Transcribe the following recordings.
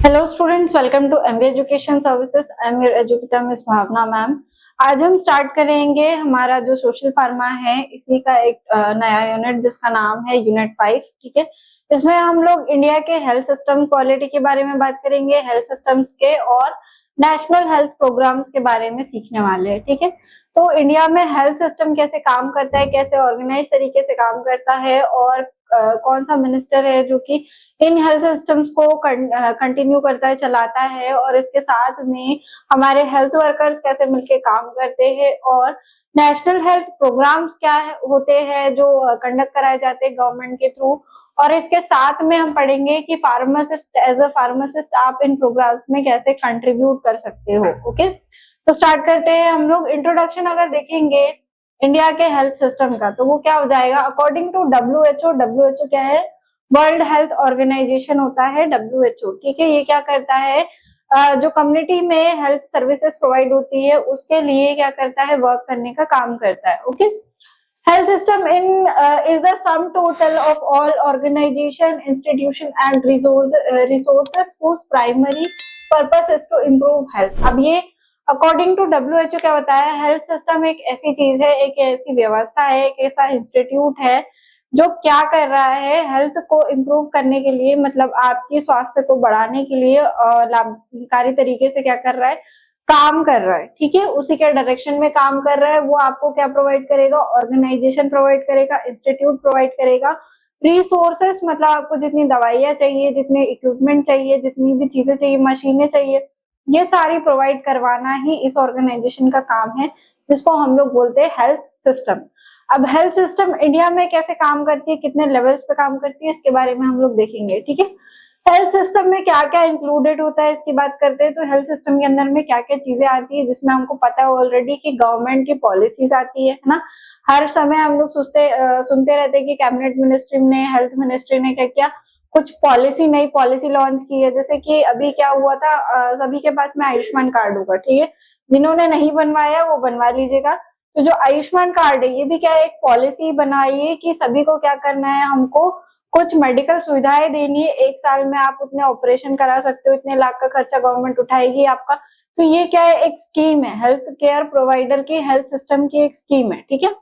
Hello students, welcome to MV education services. I am your educator miss Bhavna ma'am. आज हम start करेंगे हमारा जो सोशल फार्मा है इसी का एक नया यूनिट जिसका नाम है यूनिट 5। ठीक है, इसमें हम लोग इंडिया के हेल्थ सिस्टम क्वालिटी के बारे में बात करेंगे, हेल्थ सिस्टम्स के और नेशनल हेल्थ प्रोग्राम्स के बारे में सीखने वाले हैं। ठीक है, तो इंडिया में हेल्थ सिस्टम कैसे काम करता है, कैसे ऑर्गेनाइज तरीके से काम करता है और कौन सा मिनिस्टर है जो कि इन हेल्थ सिस्टम्स को कंटिन्यू करता है, चलाता है, और इसके साथ में हमारे हेल्थ वर्कर्स कैसे मिलके काम करते हैं और नेशनल हेल्थ प्रोग्राम्स क्या होते हैं जो कंडक्ट कराए जाते हैं गवर्नमेंट के थ्रू। और इसके साथ में हम पढ़ेंगे कि फार्मासिस्ट, एज अ फार्मासिस्ट आप इन प्रोग्राम्स में कैसे कंट्रीब्यूट कर सकते हो। ओके, तो स्टार्ट करते हैं हम लोग। इंट्रोडक्शन अगर देखेंगे इंडिया के हेल्थ सिस्टम का तो वो क्या हो जाएगा, अकॉर्डिंग टू डब्ल्यूएचओ। डब्ल्यूएचओ क्या है? वर्ल्ड हेल्थ ऑर्गेनाइजेशन होता है डब्ल्यूएचओ। ठीक है, ये क्या करता है, जो कम्युनिटी में हेल्थ सर्विसेज प्रोवाइड होती है उसके लिए क्या करता है, वर्क करने का काम करता है। Okay, health system in is the sum total of all organization, institution and resources whose primary purpose is to improve health। अब ये अकॉर्डिंग टू डब्ल्यूएचओ क्या बताया है, हेल्थ सिस्टम एक ऐसी चीज है, एक ऐसी व्यवस्था है, एक ऐसा इंस्टीट्यूट है जो क्या कर रहा है, हेल्थ को इम्प्रूव करने के लिए, मतलब आपकी स्वास्थ्य को बढ़ाने के लिए लाभकारी तरीके से क्या कर रहा है, काम कर रहा है। ठीक है, उसी के डायरेक्शन में काम कर रहा है। वो आपको क्या प्रोवाइड करेगा, ऑर्गेनाइजेशन प्रोवाइड करेगा, इंस्टीट्यूट प्रोवाइड करेगा, रिसोर्सेस, मतलब आपको जितनी दवाइयां चाहिए, जितने इक्विपमेंट चाहिए, जितनी भी चीजें चाहिए, मशीनें चाहिए, ये सारी प्रोवाइड करवाना ही इस ऑर्गेनाइजेशन का काम है, जिसको हम लोग बोलते हैं हेल्थ सिस्टम। अब हेल्थ सिस्टम इंडिया में कैसे काम करती है, कितने लेवल्स पे काम करती है, इसके बारे में हम लोग देखेंगे। ठीक है, हेल्थ सिस्टम में क्या क्या इंक्लूडेड होता है इसकी बात करते हैं। तो हेल्थ सिस्टम के अंदर में क्या क्या चीजें आती है, जिसमें हमको पता है ऑलरेडी कि गवर्नमेंट की पॉलिसीज आती है ना। हर समय हम लोग सुनते रहते हैं कि कैबिनेट मिनिस्ट्री ने, हेल्थ मिनिस्ट्री ने क्या किया, कुछ नई पॉलिसी लॉन्च की है। जैसे कि अभी क्या हुआ था, सभी के पास में आयुष्मान कार्ड होगा। ठीक है, जिन्होंने नहीं बनवाया वो बनवा लीजिएगा। तो जो आयुष्मान कार्ड है ये भी क्या है, एक पॉलिसी बनाई है कि सभी को क्या करना है, हमको कुछ मेडिकल सुविधाएं देनी है। 1 साल में आप उतने ऑपरेशन करा सकते हो, इतने लाख का खर्चा गवर्नमेंट उठाएगी आपका। तो ये क्या है, एक स्कीम है, हेल्थ केयर प्रोवाइडर की, हेल्थ सिस्टम की एक स्कीम है। ठीक है,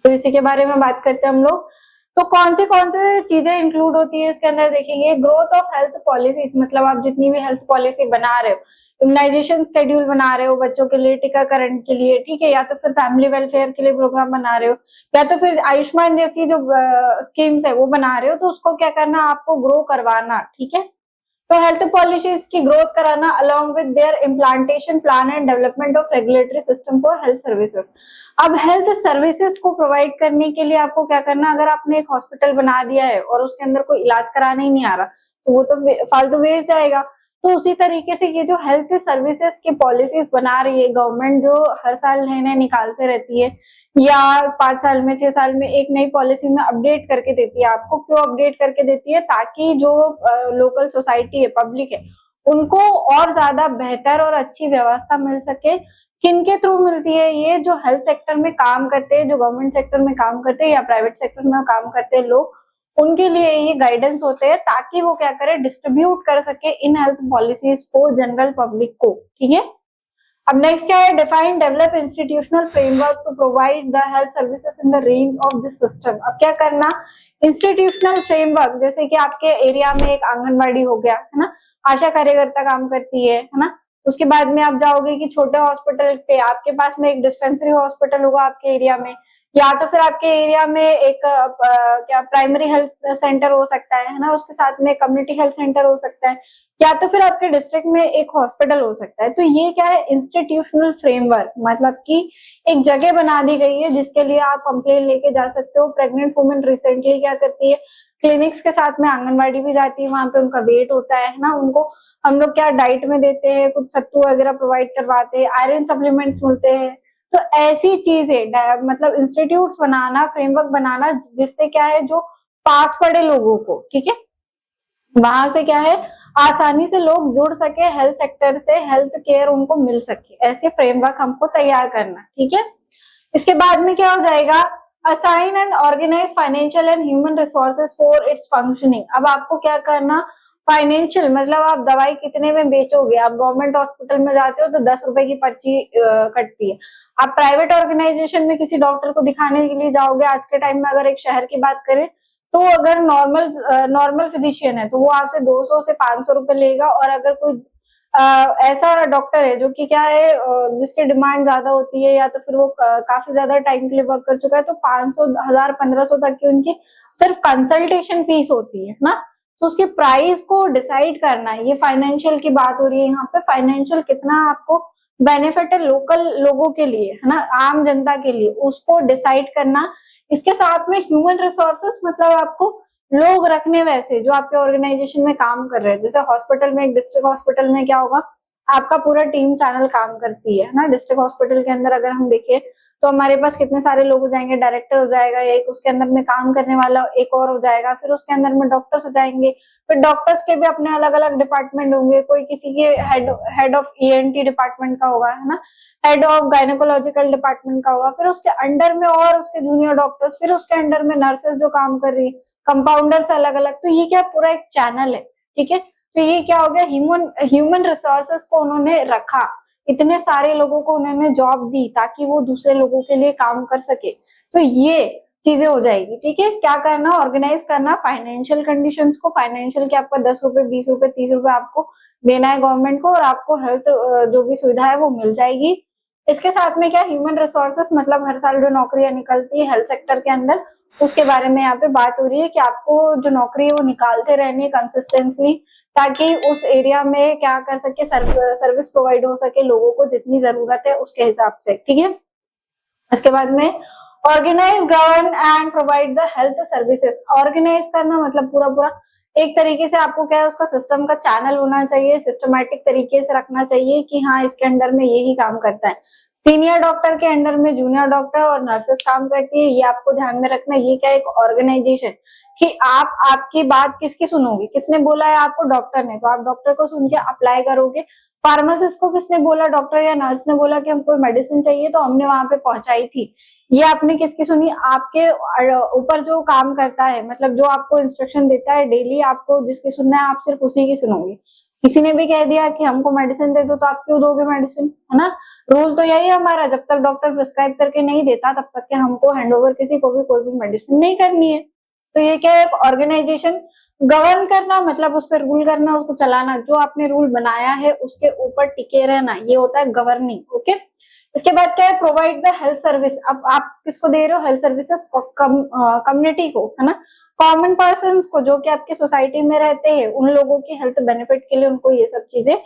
तो इसी के बारे में बात करते हैं हम लोग। तो कौन से चीजें इंक्लूड होती है इसके अंदर देखेंगे, ग्रोथ ऑफ हेल्थ पॉलिसीज, मतलब आप जितनी भी हेल्थ पॉलिसी बना रहे हो, इम्यूनाइजेशन शेड्यूल बना रहे हो बच्चों के लिए, टीकाकरण के लिए, ठीक है, या तो फिर फैमिली वेलफेयर के लिए प्रोग्राम बना रहे हो, या तो फिर आयुष्मान जैसी जो स्कीम्स है वो बना रहे हो, तो उसको क्या करना, आपको ग्रो करवाना। ठीक है, तो हेल्थ पॉलिसीज की ग्रोथ कराना along with their implantation plan and development of regulatory system for health services. अब हेल्थ सर्विसेज को प्रोवाइड करने के लिए आपको क्या करना, अगर आपने एक हॉस्पिटल बना दिया है और उसके अंदर कोई इलाज कराने ही नहीं आ रहा तो वो तो फालतू वेस्ट जाएगा। तो उसी तरीके से ये जो हेल्थ सर्विसेज की पॉलिसीज बना रही है गवर्नमेंट, जो हर साल नए नए निकालते रहती है, या 5 साल में 6 साल में एक नई पॉलिसी में अपडेट करके देती है आपको। क्यों अपडेट करके देती है, ताकि जो लोकल सोसाइटी है, पब्लिक है, उनको और ज्यादा बेहतर और अच्छी व्यवस्था मिल सके। किनके थ्रू मिलती है ये, जो हेल्थ सेक्टर में काम करते हैं, जो गवर्नमेंट सेक्टर में काम करते हैं या प्राइवेट सेक्टर में काम करते हैं लोग, उनके लिए ये गाइडेंस होते हैं, ताकि वो क्या करे, डिस्ट्रीब्यूट कर सके इन हेल्थ पॉलिसीज को जनरल पब्लिक को। ठीक है, अब नेक्स्ट क्या है, define develop institutional framework to provide the health services in the range of this system. अब क्या करना, इंस्टीट्यूशनल फ्रेमवर्क, जैसे कि आपके एरिया में एक आंगनबाड़ी हो गया है ना, आशा कार्यकर्ता काम करती है ना। उसके बाद में आप जाओगे कि छोटे हॉस्पिटल पे आपके पास में एक डिस्पेंसरी हॉस्पिटल होगा आपके एरिया में, या तो फिर आपके एरिया में एक क्या प्राइमरी हेल्थ सेंटर हो सकता है ना, उसके साथ में कम्युनिटी हेल्थ सेंटर हो सकता है, या तो फिर आपके डिस्ट्रिक्ट में एक हॉस्पिटल हो सकता है। तो ये क्या है, इंस्टीट्यूशनल फ्रेमवर्क, मतलब कि एक जगह बना दी गई है जिसके लिए आप कंप्लेन लेके जा सकते हो। प्रेग्नेंट वुमेन रिसेंटली क्या करती है, क्लिनिक्स के साथ में आंगनबाड़ी भी जाती है, वहां पे उनका वेट होता है ना, उनको हम लोग क्या डाइट में देते हैं, कुछ सत्तू वगैरह प्रोवाइड करवाते हैं, आयरन सप्लीमेंट्स मिलते हैं। तो ऐसी चीजें, मतलब इंस्टीट्यूट्स बनाना, फ्रेमवर्क बनाना, जिससे क्या है, जो पास पड़े लोगों को, ठीक है, वहां से क्या है, आसानी से लोग जुड़ सके हेल्थ सेक्टर से, हेल्थ केयर उनको मिल सके, ऐसे फ्रेमवर्क हमको तैयार करना। ठीक है, इसके बाद में क्या हो जाएगा, assign and organise financial and human resources for its functioning. अब आपको क्या करना, फाइनेंशियल मतलब आप दवाई कितने में बेचोगे। आप गवर्नमेंट हॉस्पिटल में जाते हो तो 10 रुपए की पर्ची कटती है। आप प्राइवेट ऑर्गेनाइजेशन में किसी डॉक्टर को दिखाने के लिए जाओगे, आज के टाइम में अगर एक शहर की बात करें तो अगर नॉर्मल फिजिशियन है तो वो आपसे 200 से 500 रुपए लेगा, और अगर कोई ऐसा डॉक्टर है जो कि क्या है जिसकी डिमांड ज्यादा होती है या तो फिर वो काफी ज्यादा टाइम के लिए वर्क कर चुका है, तो 500, 1000, 1500 तक की उनकी सिर्फ कंसल्टेशन फीस होती है ना। तो उसके प्राइस को डिसाइड करना, ये फाइनेंशियल की बात हो रही है यहाँ पे। फाइनेंशियल कितना आपको बेनिफिट है लोकल लोगों के लिए, है ना, आम जनता के लिए, उसको डिसाइड करना। इसके साथ में ह्यूमन रिसोर्सेस मतलब आपको लोग रखने वैसे जो आपके ऑर्गेनाइजेशन में काम कर रहे हैं। जैसे हॉस्पिटल में, एक डिस्ट्रिक्ट हॉस्पिटल में क्या होगा, आपका पूरा टीम चैनल काम करती है ना। डिस्ट्रिक्ट हॉस्पिटल के अंदर अगर हम देखें तो हमारे पास कितने सारे लोग हो जाएंगे, डायरेक्टर हो जाएगा एक, उसके अंदर में काम करने वाला एक और हो जाएगा, फिर उसके अंदर में डॉक्टर्स हो जाएंगे, फिर डॉक्टर्स के भी अपने अलग अलग डिपार्टमेंट होंगे, कोई किसी के हेड ऑफ ईएनटी डिपार्टमेंट का होगा, है ना, हेड ऑफ गायनोकोलॉजिकल डिपार्टमेंट का होगा, फिर उसके अंडर में और उसके जूनियर डॉक्टर्स, फिर उसके अंडर में नर्सेस जो काम कर रही है, कंपाउंडर्स अलग अलग। तो ये क्या पूरा एक चैनल है, ठीक है। तो ये क्या हो गया, ह्यूमन रिसोर्सेस को उन्होंने रखा, इतने सारे लोगों को उन्होंने जॉब दी ताकि वो दूसरे लोगों के लिए काम कर सके। तो ये चीजें हो जाएगी, ठीक है। क्या करना, ऑर्गेनाइज करना फाइनेंशियल कंडीशंस को। फाइनेंशियल के आपका 10 रुपए, 20 रुपए, 30 रुपए आपको देना है गवर्नमेंट को, और आपको हेल्थ जो भी सुविधा है वो मिल जाएगी। इसके साथ में क्या, ह्यूमन रिसोर्सेस मतलब हर साल जो नौकरियां निकलती है हेल्थ सेक्टर के अंदर, उसके बारे में यहाँ पे बात हो रही है कि आपको जो नौकरी है वो निकालते रहनी है कंसिस्टेंटली, ताकि उस एरिया में क्या कर सके, सर्विस प्रोवाइड हो सके लोगों को जितनी जरूरत है उसके हिसाब से, ठीक है। इसके बाद में organise, govern and provide the health services. Organise करना मतलब पूरा पूरा एक तरीके से आपको क्या है, उसका सिस्टम का चैनल होना चाहिए, सिस्टमैटिक तरीके से रखना चाहिए कि हाँ इसके अंडर में यही काम करता है। सीनियर डॉक्टर के अंडर में जूनियर डॉक्टर और नर्सेस काम करती है, ये आपको ध्यान में रखना। ये क्या एक ऑर्गेनाइजेशन कि आप आपकी बात किसकी सुनोगे, किसने बोला है आपको, डॉक्टर ने, तो आप डॉक्टर को सुन के अप्लाई करोगे। फार्मासिस्ट को किसने बोला, डॉक्टर या नर्स ने बोला कि हमको मेडिसिन चाहिए तो हमने वहां पे पहुंचाई थी, ये आपने किसकी सुनी, आपके ऊपर जो काम करता है, मतलब जो आपको इंस्ट्रक्शन देता है डेली, आपको जिसकी सुनना है आप सिर्फ उसी की सुनोगे। किसी ने भी कह दिया कि हमको मेडिसिन दे दो तो आप क्यों दोगे मेडिसिन, है ना। रूल तो यही है हमारा, जब तक डॉक्टर प्रिस्क्राइब करके नहीं देता तब तक के हमको हैंडओवर किसी को भी कोई भी मेडिसिन नहीं करनी है। तो ये क्या है, एक ऑर्गेनाइजेशन। गवर्न करना मतलब उस पर रूल करना, उसको चलाना, जो आपने रूल बनाया है उसके ऊपर टिके रहना, ये होता है गवर्निंग, ओके। इसके बाद क्या है, प्रोवाइड द हेल्थ सर्विस। अब आप किसको दे रहे हो हेल्थ सर्विसेज, कम्युनिटी को, है ना, कॉमन पर्सन को, जो कि आपकी सोसाइटी में रहते हैं, उन लोगों की हेल्थ बेनिफिट के लिए उनको ये सब चीजें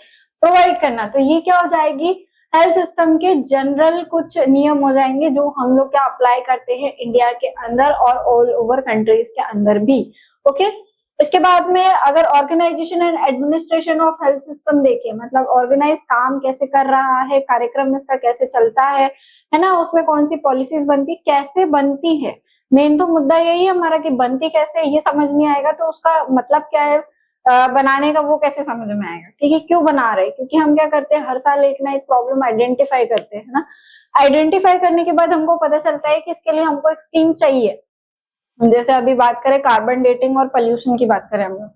प्रोवाइड करना। तो ये क्या हो जाएगी, हेल्थ सिस्टम के जनरल कुछ नियम हो जाएंगे जो हम लोग क्या अप्लाई करते हैं इंडिया के अंदर और ऑल ओवर कंट्रीज के अंदर भी, ओके। इसके बाद में अगर organisation and administration of health system देखें, मतलब ऑर्गेनाइज काम कैसे कर रहा है, कार्यक्रम इसका कैसे चलता है ना, उसमें कौन सी पॉलिसीज बनती, कैसे बनती है। मेन तो मुद्दा यही है हमारा कि बनती कैसे है, ये समझ नहीं आएगा तो उसका मतलब क्या है बनाने का, वो कैसे समझ में आएगा, ठीक है। क्यों बना रहे, क्योंकि हम क्या करते हैं हर साल एक ना एक प्रॉब्लम आइडेंटिफाई करते हैं ना। आइडेंटिफाई करने के बाद हमको पता चलता है कि इसके लिए हमको एक स्कीम चाहिए। जैसे अभी बात करें कार्बन डेटिंग और पोल्यूशन की बात करें हम लोग,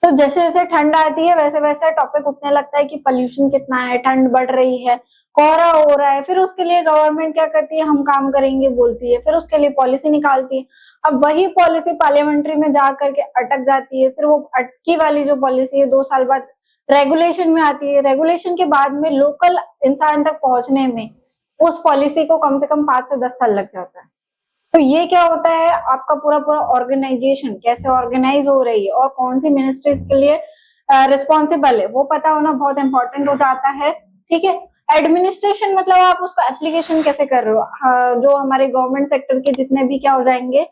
तो जैसे जैसे ठंड आती है वैसे वैसे टॉपिक उठने लगता है कि पोल्यूशन कितना है, ठंड बढ़ रही है, कोहरा हो रहा है, फिर उसके लिए गवर्नमेंट क्या करती है, हम काम करेंगे बोलती है, फिर उसके लिए पॉलिसी निकालती है। अब वही पॉलिसी पार्लियामेंट्री में जा करके अटक जाती है, फिर वो अटकी वाली जो पॉलिसी है 2 साल बाद रेगुलेशन में आती है, रेगुलेशन के बाद में लोकल इंसान तक पहुंचने में उस पॉलिसी को कम से कम 5 से 10 साल लग जाता है। तो ये क्या होता है, आपका पूरा पूरा ऑर्गेनाइजेशन कैसे ऑर्गेनाइज हो रही है और कौन सी मिनिस्ट्रीज के लिए रिस्पॉन्सिबल है, वो पता होना बहुत इंपॉर्टेंट हो जाता है, ठीक है। एडमिनिस्ट्रेशन मतलब आप उसका एप्लीकेशन कैसे कर रहे हो, जो हमारे गवर्नमेंट सेक्टर के जितने भी क्या हो जाएंगे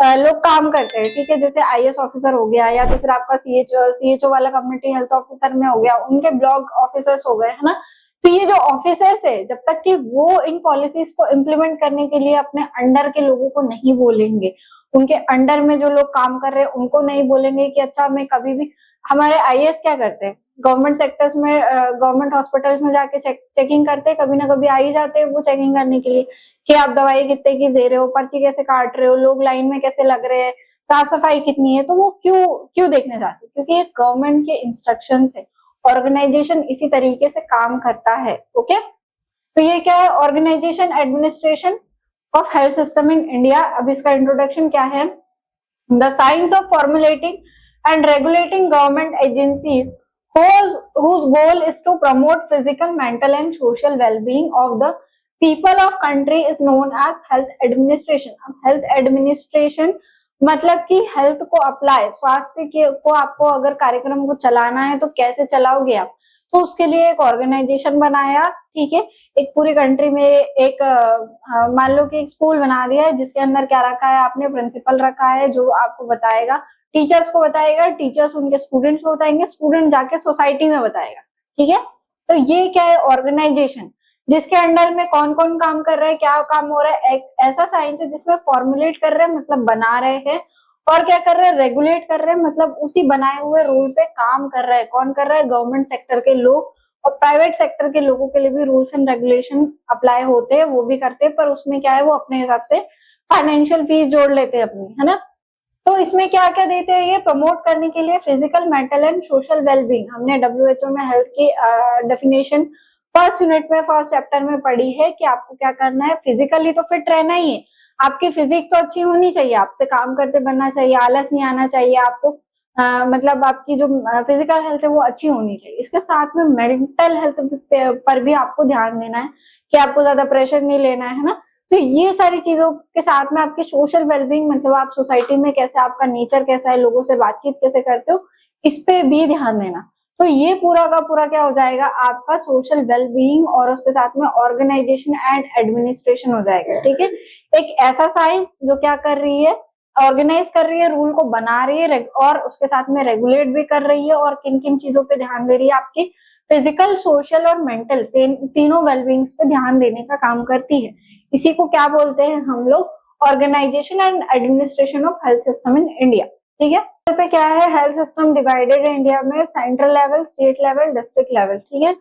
लोग काम करते हैं, ठीक है। जैसे आईएएस ऑफिसर हो गया, या तो फिर आपका सीएचओ वाला कम्युनिटी हेल्थ ऑफिसर में हो गया, उनके ब्लॉक ऑफिसर्स हो गए, है ना। तो ये जो ऑफिसर्स है, जब तक कि वो इन पॉलिसीज को इम्प्लीमेंट करने के लिए अपने अंडर के लोगों को नहीं बोलेंगे, उनके अंडर में जो लोग काम कर रहे हैं उनको नहीं बोलेंगे कि अच्छा मैं कभी भी, हमारे आईएएस क्या करते हैं गवर्नमेंट सेक्टर्स में, गवर्नमेंट हॉस्पिटल्स में जाके चेकिंग करते हैं, कभी ना कभी आ ही जाते हैं वो चेकिंग करने के लिए कि आप दवाई कितने की दे रहे हो, पर्ची कैसे काट रहे हो, लोग लाइन में कैसे लग रहे हैं, साफ सफाई कितनी है, तो वो क्यों क्यों देखने जाते हैं, क्योंकि ये गवर्नमेंट के इंस्ट्रक्शन है, ऑर्गेनाइजेशन इसी तरीके से काम करता है। ओके, तो ये क्या है, organisation administration of health system in India. अब इसका इंट्रोडक्शन क्या है, the science of formulating and regulating government agencies whose goal is to promote physical, mental and social well-being of the people of country is known as health administration। अब health administration मतलब कि health को apply, स्वास्थ्य के को आपको अगर कार्यक्रम को चलाना है तो कैसे चलाओगे आप, तो उसके लिए एक ऑर्गेनाइजेशन बनाया, ठीक है। एक पूरी कंट्री में एक मान लो कि एक स्कूल बना दिया है जिसके अंदर क्या रखा है आपने, प्रिंसिपल रखा है जो आपको बताएगा, टीचर्स को बताएगा, टीचर्स उनके स्टूडेंट्स को बताएंगे, स्टूडेंट जाके सोसाइटी में बताएगा, ठीक है। तो ये क्या है, ऑर्गेनाइजेशन, जिसके अंडर में कौन कौन काम कर रहा है, क्या काम हो रहा है। एक ऐसा साइंस है जिसमें फॉर्मुलेट कर रहे हैं मतलब बना रहे हैं, और क्या कर रहे हैं, रेगुलेट कर रहे हैं मतलब उसी बनाए हुए रूल पे काम कर रहा है। कौन कर रहा है, गवर्नमेंट सेक्टर के लोग, और प्राइवेट सेक्टर के लोगों के लिए भी रूल्स एंड रेगुलेशन अप्लाई होते हैं, वो भी करते हैं, पर उसमें क्या है, वो अपने हिसाब से फाइनेंशियल फीस जोड़ लेते हैं अपनी, है ना। तो इसमें क्या क्या देते हैं, ये प्रमोट करने के लिए physical, mental and social wellbeing. हमने WHO में हेल्थ की डेफिनेशन फर्स्ट यूनिट में, फर्स्ट चैप्टर में पढ़ी है कि आपको क्या करना है, फिजिकली तो फिट रहना ही है, आपकी फिजिक तो अच्छी होनी चाहिए, आपसे काम करते बनना चाहिए, आलस नहीं आना चाहिए आपको, मतलब आपकी जो फिजिकल हेल्थ है वो अच्छी होनी चाहिए। इसके साथ में मेंटल हेल्थ पर भी आपको ध्यान देना है कि आपको ज्यादा प्रेशर नहीं लेना है ना। तो ये सारी चीजों के साथ में आपकी सोशल वेलबींग, मतलब आप सोसाइटी में कैसे, आपका नेचर कैसा है, लोगों से बातचीत कैसे करते हो, इस पे भी ध्यान देना। तो ये पूरा का पूरा क्या हो जाएगा, आपका सोशल वेलबींग और उसके साथ में ऑर्गेनाइजेशन एंड एडमिनिस्ट्रेशन हो जाएगा, ठीक है। एक ऐसा साइंस जो क्या कर रही है, ऑर्गेनाइज कर रही है, रूल को बना रही है और उसके साथ में रेगुलेट भी कर रही है, और किन किन चीजों पे ध्यान दे रही है, आपकी फिजिकल, सोशल और मेंटल तीनों वेलबींग्स पे ध्यान देने का काम करती है। इसी को क्या बोलते हैं हम लोग, organisation and administration of health system in India, ठीक है। यहाँ पे क्या है, हेल्थ सिस्टम डिवाइडेड है इंडिया में central level, state level, district level, ठीक है।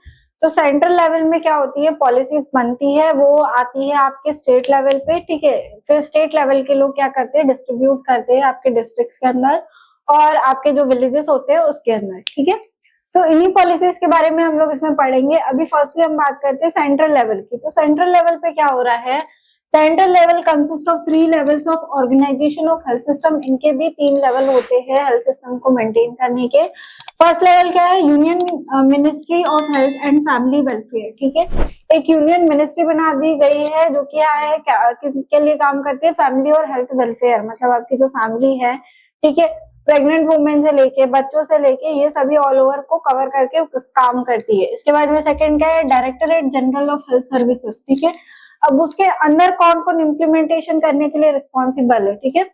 तो सेंट्रल लेवल में क्या होती है, पॉलिसीज बनती है, वो आती है आपके स्टेट लेवल पे, ठीक है। फिर स्टेट लेवल के लोग क्या करते हैं, डिस्ट्रीब्यूट करते हैं आपके डिस्ट्रिक्ट्स के अंदर और आपके जो विलेजेस होते हैं उसके अंदर, ठीक है। तो इन्हीं पॉलिसीज के बारे में हम लोग इसमें पढ़ेंगे। अभी फर्स्टली हम बात करते हैं सेंट्रल लेवल की। तो सेंट्रल लेवल पे क्या हो रहा है, central level consist of 3 levels of organisation of health system. इनके भी 3 लेवल होते हैं हेल्थ सिस्टम को मेंटेन करने के। फर्स्ट लेवल क्या है, union ministry of health and family welfare, ठीक है। एक यूनियन मिनिस्ट्री बना दी गई है जो क्या है, किसके लिए काम करती है, फैमिली और हेल्थ वेलफेयर, मतलब आपकी जो फैमिली है, ठीक है, प्रेग्नेंट वुमेन से लेके बच्चों से लेके ये सभी ऑल ओवर को कवर करके काम करती है। इसके बाद में सेकंड क्या है, directorate general of health services, ठीक है। अब उसके अंदर कौन कौन इम्प्लीमेंटेशन करने के लिए रिस्पॉन्सिबल है, ठीक है।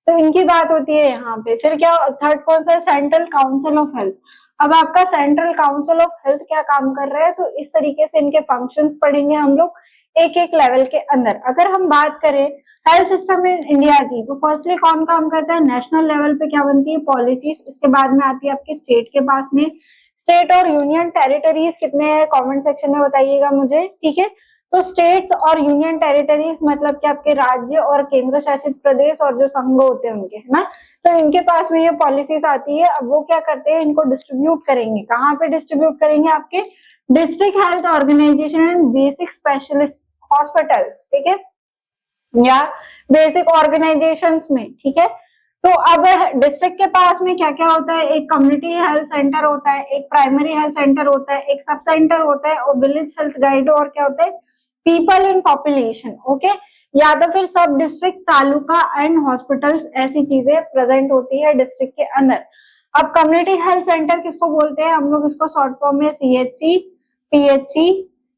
तो इनकी बात होती है यहाँ पे। फिर क्या, थर्ड कौन सा है, सेंट्रल काउंसिल ऑफ हेल्थ। अब आपका सेंट्रल काउंसिल ऑफ हेल्थ क्या काम कर रहा है, तो इस तरीके से इनके फंक्शंस पढ़ेंगे हम लोग एक एक लेवल के अंदर। अगर हम बात करें हेल्थ सिस्टम इन इंडिया की, तो फर्स्टली कौन काम करता है, नेशनल लेवल पे क्या बनती है, पॉलिसीज। इसके बाद में आती है आपकी स्टेट के पास में, स्टेट और यूनियन टेरिटरीज कितने हैं, कमेंट सेक्शन में बताइएगा मुझे, ठीक है। तो स्टेट्स और यूनियन टेरिटरीज मतलब कि आपके राज्य और केंद्र शासित प्रदेश और जो संघ होते हैं उनके, है ना। तो इनके पास में ये पॉलिसीज आती है। अब वो क्या करते हैं, इनको डिस्ट्रीब्यूट करेंगे, कहाँ पे डिस्ट्रीब्यूट करेंगे, आपके district health organisation and basic specialist hospitals, ठीक है, या बेसिक ऑर्गेनाइजेशंस में, ठीक है। तो अब डिस्ट्रिक्ट के पास में क्या क्या होता है, एक कम्युनिटी हेल्थ सेंटर होता है, एक प्राइमरी हेल्थ सेंटर होता है, एक सब सेंटर होता है, और विलेज हेल्थ गाइड, और क्या होता है, पीपल इन पॉपुलेशन, ओके। या तो फिर सब डिस्ट्रिक्ट, तालुका एंड हॉस्पिटल्स, ऐसी चीजें प्रेजेंट होती है डिस्ट्रिक्ट के अंदर। अब कम्युनिटी हेल्थ सेंटर किसको बोलते हैं, हम लोग इसको शॉर्ट फॉर्म में CHC, PHC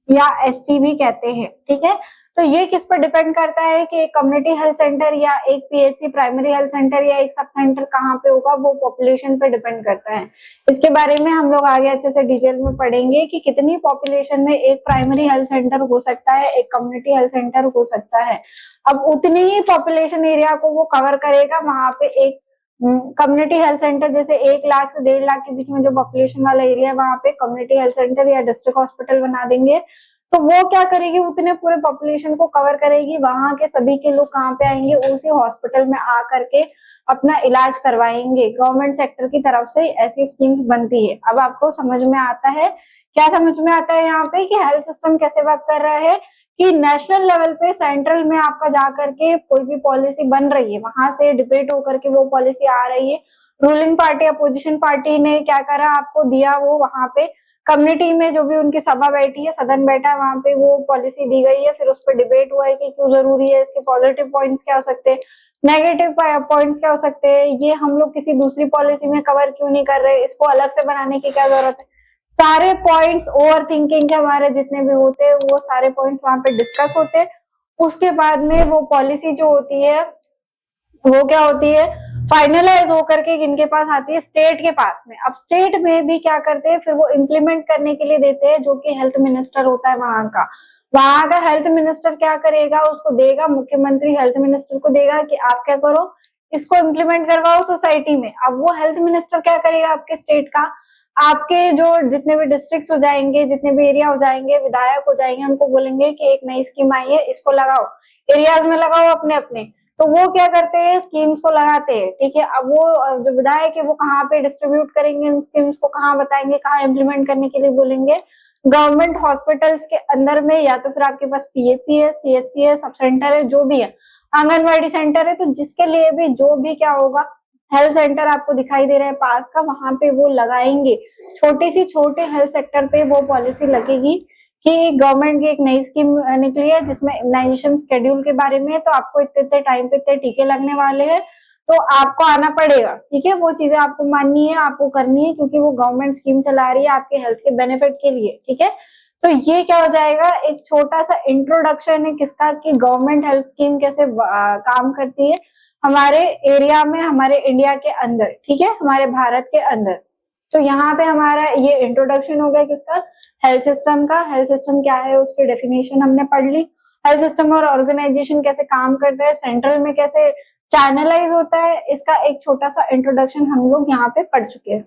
या SC भी कहते हैं, ठीक है। तो ये किस पर डिपेंड करता है कि एक कम्युनिटी हेल्थ सेंटर या एक PHC प्राइमरी हेल्थ सेंटर या एक सब सेंटर कहाँ पे होगा, वो पॉपुलेशन पे डिपेंड करता है। इसके बारे में हम लोग आगे अच्छे से डिटेल में पढ़ेंगे कि कितनी पॉपुलेशन में एक प्राइमरी हेल्थ सेंटर हो सकता है, एक कम्युनिटी हेल्थ सेंटर हो सकता है। अब उतनी ही पॉपुलेशन एरिया को वो कवर करेगा, वहां पे एक कम्युनिटी हेल्थ सेंटर, जैसे 1 लाख से 1.5 लाख के बीच में जो पॉपुलेशन वाला एरिया है, वहां पे कम्युनिटी हेल्थ सेंटर या डिस्ट्रिक्ट हॉस्पिटल बना देंगे। तो वो क्या करेगी, उतने पूरे पॉपुलेशन को कवर करेगी, वहां के सभी के लोग कहाँ पे आएंगे, उसी हॉस्पिटल में आ करके अपना इलाज करवाएंगे। गवर्नमेंट सेक्टर की तरफ से ऐसी स्कीम्स बनती है। अब आपको समझ में आता है, क्या समझ में आता है यहाँ पे कि हेल्थ सिस्टम कैसे वर्क कर रहा है, कि नेशनल लेवल पे सेंट्रल में आपका जा करके कोई भी पॉलिसी बन रही है, वहां से डिबेट होकर के वो पॉलिसी आ रही है, रूलिंग पार्टी अपोजिशन पार्टी ने क्या करा, आपको दिया, वो वहां पे कम्युनिटी में जो भी उनकी सभा बैठी है, सदन बैठा है, वहां पे वो पॉलिसी दी गई है, फिर उस पर डिबेट हुआ है कि क्यों जरूरी है, इसके पॉजिटिव पॉइंट्स क्या हो सकते हैं, नेगेटिव पॉइंट्स क्या हो सकते हैं, ये हम लोग किसी दूसरी पॉलिसी में कवर क्यों नहीं कर रहे, इसको अलग से बनाने की क्या जरूरत है। सारे पॉइंट्स ओवर थिंकिंग के हमारे जितने भी होते हैं, वो सारे पॉइंट्स वहां पे डिस्कस होते हैं। उसके बाद में वो पॉलिसी जो होती है वो क्या होती है, फाइनलाइज होकर के इनके पास आती है स्टेट के पास में। अब स्टेट में भी क्या करते हैं, फिर वो इम्प्लीमेंट करने के लिए देते हैं, जो कि हेल्थ मिनिस्टर होता है वहां का हेल्थ मिनिस्टर क्या करेगा, उसको देगा, मुख्यमंत्री हेल्थ मिनिस्टर को देगा कि आप क्या करो, इसको इम्प्लीमेंट करवाओ सोसाइटी में। अब वो हेल्थ मिनिस्टर क्या करेगा, आपके स्टेट का, आपके जो जितने भी डिस्ट्रिक्ट हो जाएंगे, जितने भी एरिया हो जाएंगे, विधायक हो जाएंगे, उनको बोलेंगे कि एक नई स्कीम आई है, इसको लगाओ, एरियाज में लगाओ अपने अपने। तो वो क्या करते हैं, स्कीम्स को लगाते हैं, ठीक है। अब वो जो विधायक है वो कहाँ पे डिस्ट्रीब्यूट करेंगे इन स्कीम्स को, कहाँ बताएंगे, कहाँ इम्प्लीमेंट करने के लिए बोलेंगे, गवर्नमेंट हॉस्पिटल्स के अंदर में, या तो फिर आपके पास पीएचसी है, सीएचसी है, सब सेंटर है, जो भी है, आंगनबाड़ी सेंटर है, तो जिसके लिए भी जो भी क्या होगा, हेल्थ सेंटर आपको दिखाई दे रहा है पास का, वहां पे वो लगाएंगे। छोटी सी छोटे हेल्थ सेक्टर पे वो पॉलिसी लगेगी कि गवर्नमेंट की एक नई स्कीम निकली है जिसमें इम्यूनाइजेशन शेड्यूल के बारे में है, तो आपको इतने इतने टाइम पे इतने टीके लगने वाले हैं, तो आपको आना पड़ेगा, ठीक है। वो चीजें आपको माननी है, आपको करनी है, क्योंकि वो गवर्नमेंट स्कीम चला रही है आपके हेल्थ के बेनिफिट के लिए, ठीक है। तो ये क्या हो जाएगा, एक छोटा सा इंट्रोडक्शन है किसका, कि गवर्नमेंट हेल्थ स्कीम कैसे काम करती है हमारे एरिया में, हमारे इंडिया के अंदर, ठीक है, हमारे भारत के अंदर। तो यहाँ पे हमारा ये इंट्रोडक्शन हो गया किसका, हेल्थ सिस्टम का। हेल्थ सिस्टम क्या है उसकी डेफिनेशन हमने पढ़ ली, हेल्थ सिस्टम और ऑर्गेनाइजेशन कैसे काम करता है, सेंट्रल में कैसे चैनलाइज होता है, इसका एक छोटा सा इंट्रोडक्शन हम लोग यहाँ पे पढ़ चुके हैं।